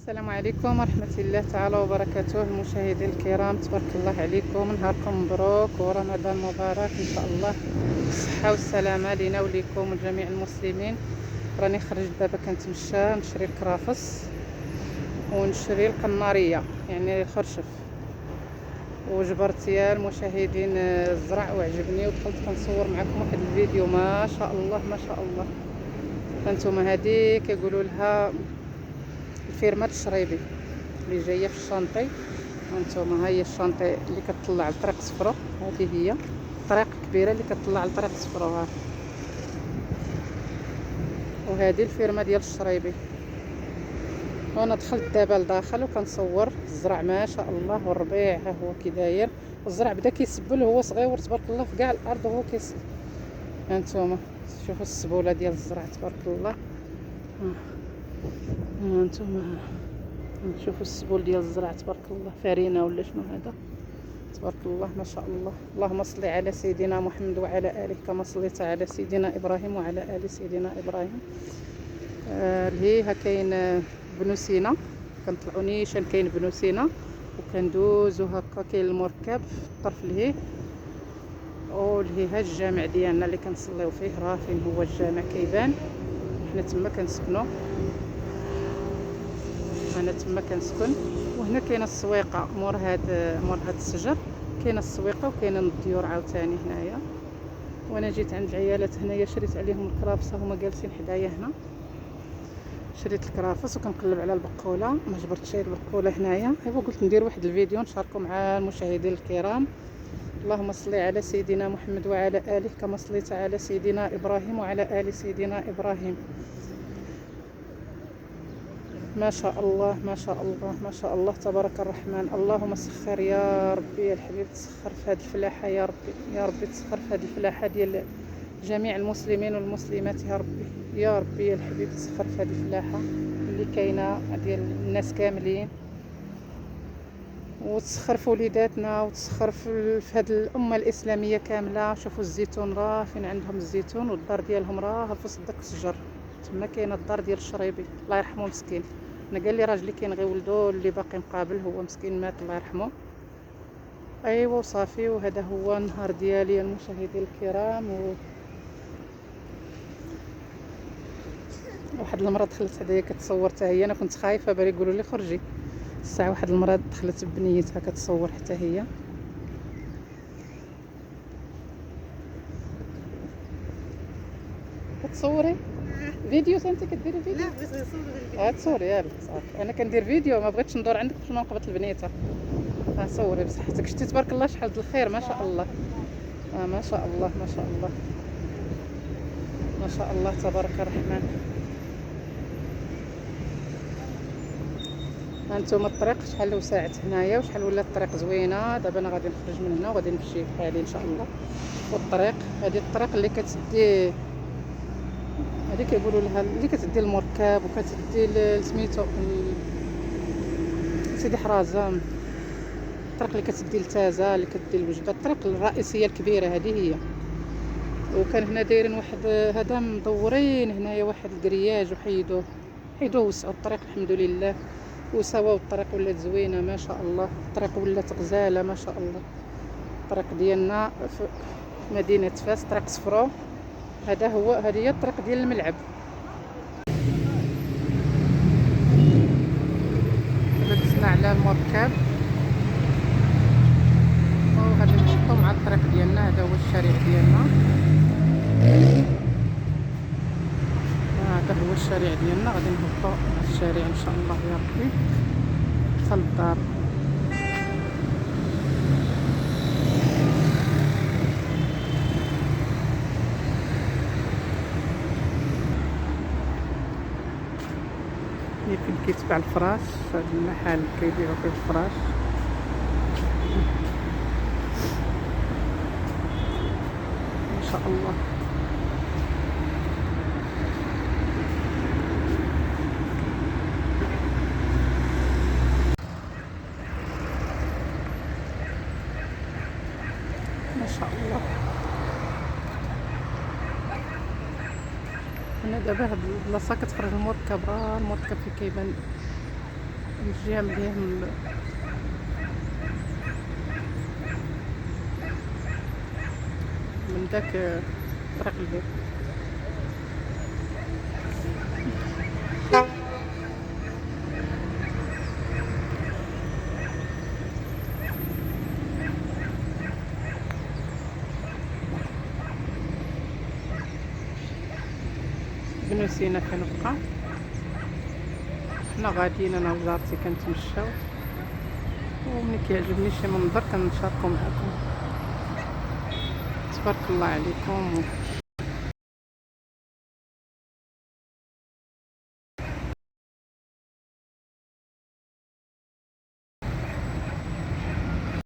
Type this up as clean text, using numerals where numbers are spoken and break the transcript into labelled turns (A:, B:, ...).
A: السلام عليكم ورحمة الله تعالى وبركاته. المشاهدين الكرام، تبارك الله عليكم، نهاركم مبروك ورمضان مبارك ان شاء الله بالصحة والسلامة لينا وليكم ولجميع المسلمين. راني خرجت دابا كنتمشى نشري الكرافس ونشري القنارية يعني الخرشف، وجبرت يا المشاهدين الزرع وعجبني ودخلت كنصور معكم واحد الفيديو. ما شاء الله ما شاء الله. فانتوما هذه كيقولوا لها الفيرما الشريبي اللي جايه في الشانطي. هانتوما ها هي الشانطي اللي كتطلع لطريق صفرو، هذه هي طريق كبيره اللي كتطلع لطريق صفرو ها. وهذه الفيرما ديال الشريبي. وانا دخلت دابا لداخل وكنصور الزرع ما شاء الله، والربيع ها هو كي داير، والزرع بدا كيسبل، هو صغير تبارك الله في كاع الارض وهو كيسبل. هانتوما شوفوا السبوله ديال الزرع تبارك الله. هانتوما نشوفوا السبول ديال الزرع تبارك الله، فارينه ولا شنو هذا؟ تبارك الله ما شاء الله. اللهم صل على سيدنا محمد وعلى اله كما صليت على سيدنا ابراهيم وعلى ال سيدنا ابراهيم. لهي كاين بنو سينا، كنطلعوا نيشان كاين بنو سينا وكندوزو هكا كاين المركب في الطرف لهيه. ولهي ها الجامع ديالنا اللي كنصليو فيه، راه فين هو الجامع كيبان، حنا تما كنسكنوا، انا تما كنسكن. وهنا كاينه السويقه مور هاد الشجر، كاينه السويقه وكاينه الديور عاوتاني هنايا. وانا جيت عند العيالات هنايا شريت عليهم الكرافس، هما جالسين حدايا هنا. شريت الكرافس وكنقلب على البقوله، ما جبرتش البقوله هنايا، ايوا قلت ندير واحد الفيديو نشاركه مع المشاهدين الكرام. اللهم صل على سيدنا محمد وعلى اله كما صليت على سيدنا ابراهيم وعلى ال سيدنا ابراهيم. ما شاء الله ما شاء الله ما شاء الله تبارك الرحمن. اللهم سخر يا ربي يا الحبيب، تسخر في هذه الفلاحه يا ربي، يا ربي تسخر في هذه الفلاحه ديال جميع المسلمين والمسلمات يا ربي، يا ربي يا الحبيب تسخر في هذه الفلاحه اللي كاينه ديال الناس كاملين، وتسخر في وليداتنا، وتسخر في هذه الامه الاسلاميه كامله. شوفوا الزيتون راه فين عندهم الزيتون، والدار ديالهم راه في وسط داك الشجر تما كاينه الدار ديال الشريبي، الله يرحمه مسكين. انا قال لي راجلي كاين غير ولدو اللي باقي مقابل، هو مسكين مات الله يرحمه. ايوا وصافي. وهذا هو النهار ديالي المشاهدين الكرام. واحد المره دخلت هدايا كتصور حتى هي، انا كنت خايفه بالي يقولوا لي خرجي الساعه. واحد المره دخلت بنيتها كتصور حتى هي. كتصوري فيديو؟ انت كديري فيديو؟
B: لا بغيت غير نصور الفيديو.
A: تصوري ياك صافي. انا كندير فيديو، ما بغيتش ندور عندك باش ما نقبط البنيته. صوري بصحتك. شتي تبارك الله شحال د الخير، ما شاء الله. ما شاء الله ما شاء الله ما شاء الله تبارك الرحمن. هانتوما الطريق شحال وسعت هنايا وشحال ولات الطريق زوينه. دابا انا غادي نخرج من هنا وغادي نمشي بحالي ان شاء الله. والطريق هذه الطريق اللي كتدي، هذه كيقولوا لها اللي كتدي المركب وكتدي سميتو سيدي حرازه، الطريق اللي كتدي لتازه، اللي كتدي الوجده، الطريق الرئيسيه الكبيره هذه هي. وكان هنا دايرين واحد هذا مدورين هنايا واحد الكرياج وحيدوه وسعوا الطريق الحمد لله، وسواو الطريق ولات زوينه ما شاء الله. الطريق ولات غزاله ما شاء الله. الطريق ديالنا في مدينه فاس، طريق صفرو. هذه هي الطريق ديال الملعب. لبسنا على المركب وغادي نهبطوا مع الطريق ديالنا. هذا هو الشارع ديالنا، هذا هو الشارع ديالنا. غادي نهبطوا مع الشارع ان شاء الله يا ربي حتى للدار. فين كيتباع الفراش، هذا المحل كيبيعوا فيه الفراش. ما شاء الله ما شاء الله. انا دابا هاد البلاصه كتخرج المركب، راه المركب فين كيبان الجهة مليح من داك طريق البيت. بنو سينا كنبقى، حنا غاديين انا وجارتي كنتمشاو، وملي كيعجبني شي منظر كنشاركو معكم. تبارك الله عليكم.